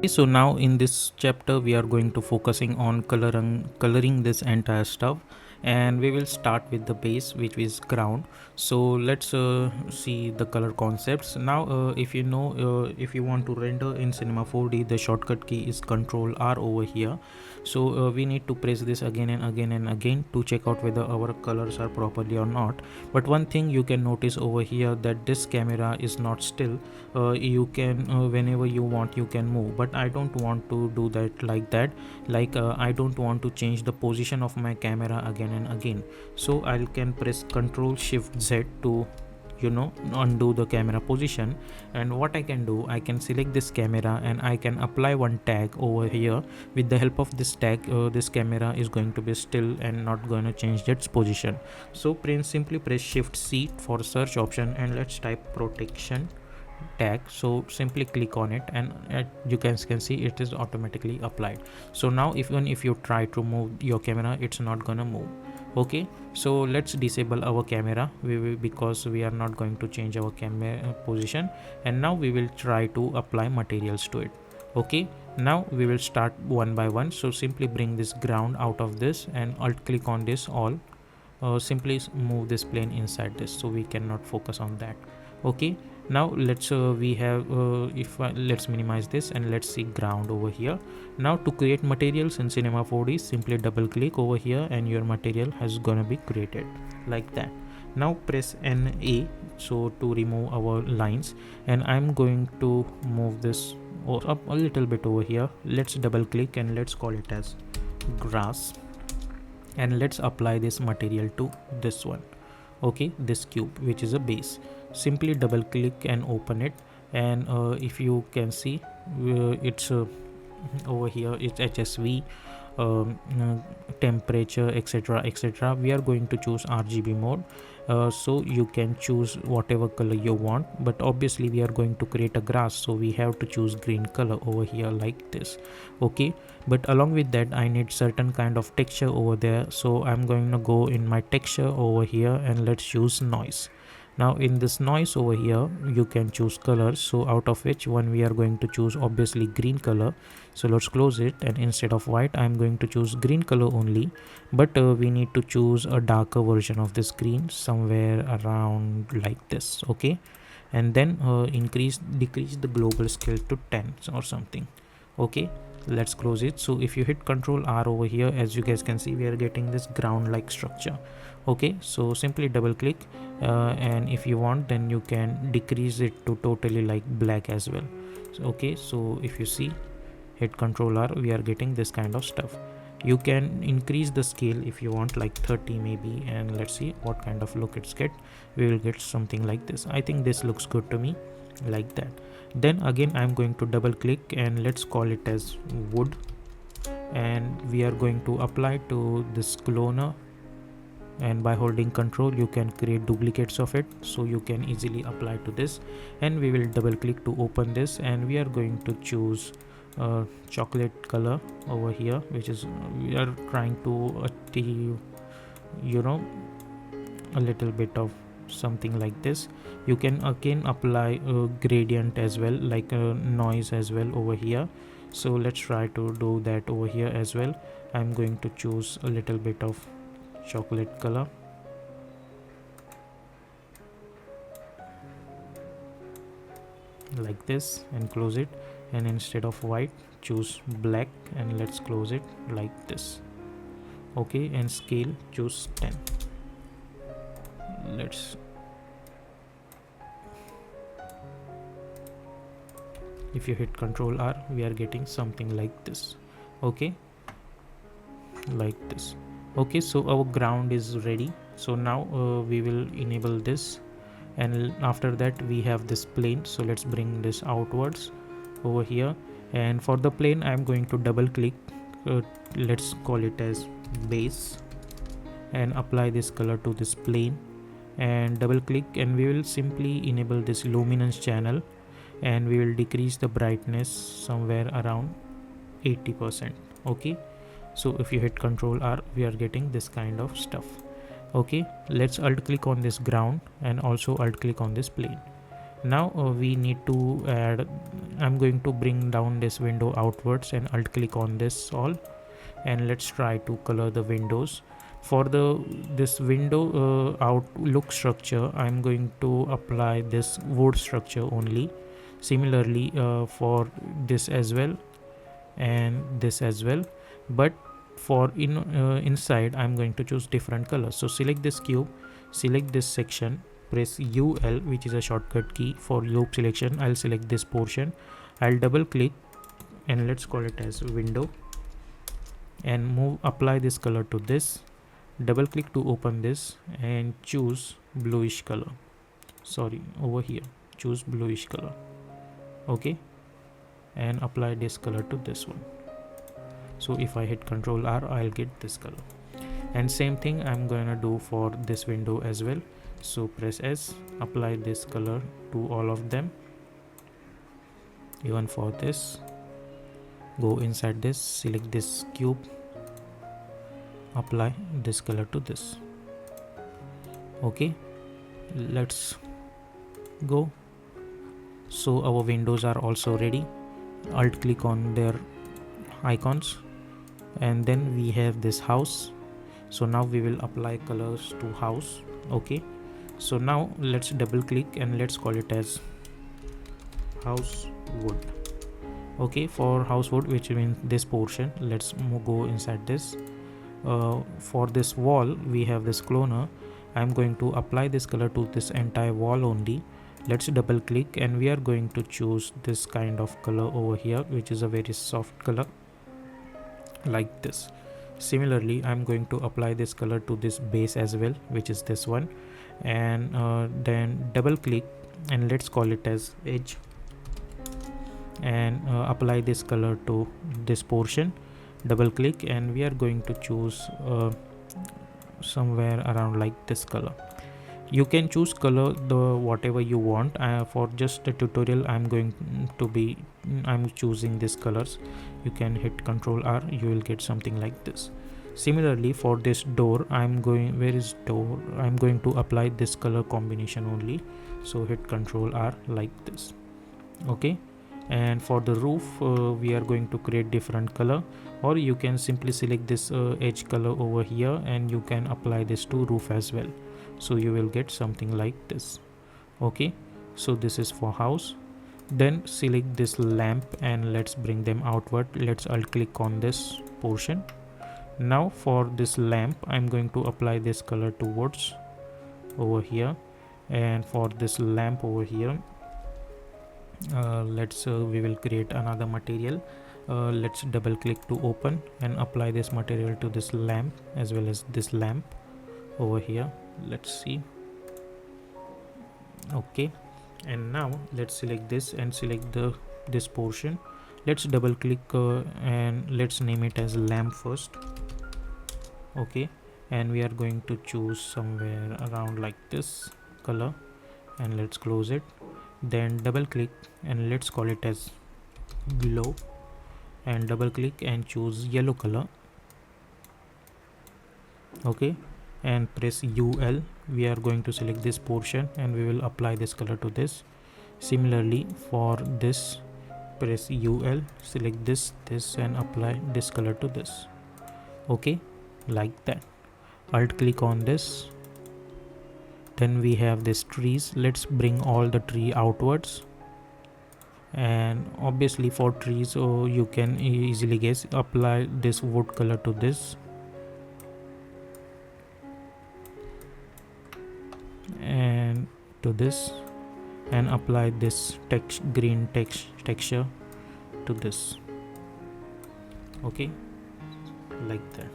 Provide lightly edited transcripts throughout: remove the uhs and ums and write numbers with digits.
So now in this chapter we are going to focusing on coloring this entire stuff, and we will start with the base, which is ground. So let's see the color concepts now. If you know, if you want to render in Cinema 4D, the shortcut key is Ctrl R over here. So we need to press this again and again and again to check out whether our colors are properly or not. But one thing you can notice over here, that this camera is not still. You can whenever you want you can move, but I don't want to do that like that. I don't want to change the position of my camera again and again. So I can press Ctrl Shift Z to undo the camera position. And what I can do, I can select this camera and I can apply one tag over here. With the help of this tag, this camera is going to be still and not going to change its position. So simply press Shift C for search option, and let's type protection tag. So simply click on it, and you can see it is automatically applied. So now even if you try to move your camera, it's not gonna move. Okay, so let's disable our camera, because we are not going to change our camera position. And now we will try to apply materials to it. Okay, now we will start one by one. So simply bring this ground out of this and alt click on this all. Simply move this plane inside this, so we cannot focus on that. Okay, now let's we have let's minimize this and let's see ground over here. Now to create materials in Cinema 4D, simply double click over here and your material has gonna be created like that. Now press NA so to remove our lines, and I'm going to move this up a little bit over here. Let's double click and let's call it as grass, and let's apply this material to this one. Okay, this cube, which is a base. Simply double click and open it, and if you can see, it's over here it's HSV, temperature, etc, etc. We are going to choose RGB mode. So you can choose whatever color you want, but obviously we are going to create a grass, so we have to choose green color over here like this. Okay, but along with that I need certain kind of texture over there, so I'm going to go in my texture over here and let's choose noise. Now in this noise over here you can choose colors, so out of which one we are going to choose obviously green color. So let's close it, and instead of white I'm going to choose green color only. But we need to choose a darker version of this green, somewhere around like this. Okay, and then decrease the global scale to 10 or something. Okay, let's close it. So if you hit Ctrl R over here, as you guys can see, we are getting this ground like structure. Okay, so simply double click, and if you want then you can decrease it to totally like black as well. So, okay, so if you see, hit Ctrl R, we are getting this kind of stuff. You can increase the scale if you want, like 30 maybe, and let's see what kind of look it's get. We will get something like this. I think this looks good to me, like that. Then again I'm going to double click and let's call it as wood, and we are going to apply to this cloner, and by holding Ctrl you can create duplicates of it, so you can easily apply to this. And we will double click to open this, and we are going to choose chocolate color over here, which is we are trying to achieve a little bit of something like this. You can again apply a gradient as well, like a noise as well over here. So let's try to do that over here as well. I'm going to choose a little bit of chocolate color like this and close it, and instead of white choose black and let's close it like this. Okay, and scale choose 10. Let's if you hit Ctrl R, we are getting something like this. Okay, like this. Okay, so our ground is ready. So now we will enable this, and after that we have this plane. So let's bring this outwards over here, and for the plane I'm going to double click, let's call it as base, and apply this color to this plane, and double click, and we will simply enable this luminance channel, and we will decrease the brightness somewhere around 80%. Okay, so if you hit Ctrl R, we are getting this kind of stuff. Okay, let's alt click on this ground and also alt click on this plane. Now we need to add, I'm going to bring down this window outwards and alt click on this all, and let's try to color the windows. For the this window outlook structure, I'm going to apply this wood structure only. Similarly for this as well and this as well, but for inside I'm going to choose different colors. So select this cube, select this section, press UL, which is a shortcut key for loop selection. I'll select this portion, I'll double click and let's call it as window, and move apply this color to this, double click to open this and choose bluish color, sorry over here choose bluish color. Okay, and apply this color to this one. So if I hit Ctrl R, I'll get this color. And same thing I'm gonna do for this window as well. So press S, apply this color to all of them. Even for this, go inside this, select this cube, apply this color to this. Okay, let's go. So our windows are also ready. Alt click on their icons, and then we have this house. So now we will apply colors to house. Okay, so now let's double click and let's call it as house wood. Okay, for house wood, which means this portion, let's go inside this. For this wall we have this cloner. I'm going to apply this color to this entire wall only. Let's double click and we are going to choose this kind of color over here, which is a very soft color like this. Similarly, I'm going to apply this color to this base as well, which is this one, and then double click and let's call it as edge, and apply this color to this portion. Double click and we are going to choose somewhere around like this color. You can choose color the whatever you want. For just the tutorial I'm choosing these colors. You can hit Ctrl R, you will get something like this. Similarly for this door, where is door, I'm going to apply this color combination only. So hit Ctrl R like this. Okay, and for the roof we are going to create different color, or you can simply select this edge color over here and you can apply this to roof as well. So you will get something like this. Okay, so this is for house. Then select this lamp and let's bring them outward. Let's alt click on this portion. Now for this lamp, I'm going to apply this color towards over here, and for this lamp over here, we will create another material. Let's double click to open and apply this material to this lamp as well as this lamp over here. Let's see. Okay, and now let's select this and select this portion. Let's double click and let's name it as lamp first. Okay, and we are going to choose somewhere around like this color and let's close it. Then double click and let's call it as glow, and double click and choose yellow color. Okay, and press UL. We are going to select this portion and we will apply this color to this. Similarly for this, press UL, select this and apply this color to this. Okay, like that. Alt click on this. Then we have this trees. Let's bring all the tree outwards, and obviously for trees you can easily guess, apply this wood color to this and to this, and apply this green texture to this. Okay, like that.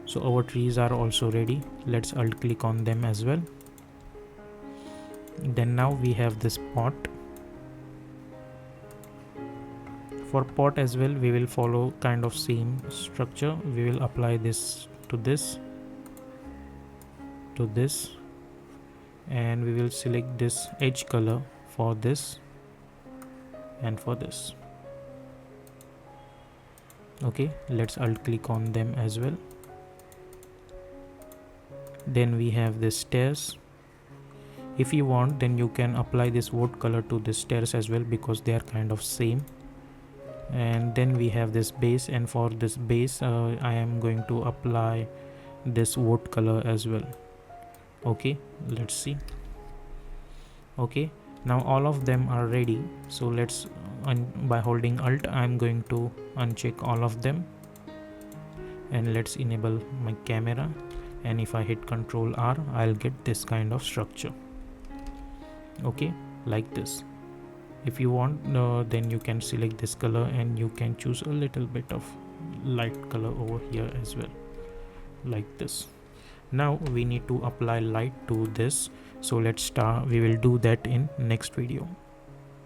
So our trees are also ready. Let's alt click on them as well. Then now we have this pot. For pot as well, we will follow kind of same structure. We will apply this to this, and we will select this edge color for this and for this. Okay, let's alt click on them as well. Then we have the stairs. If you want, then you can apply this wood color to the stairs as well, because they are kind of same. And then we have this base, and for this base I am going to apply this wood color as well. Okay, let's see. Okay, now all of them are ready. So let's by holding alt I'm going to uncheck all of them, and let's enable my camera. And if I hit Ctrl R, I'll get this kind of structure. Okay, like this. If you want, then you can select this color and you can choose a little bit of light color over here as well, like this. Now we need to apply light to this, so let's start. We will do that in next video.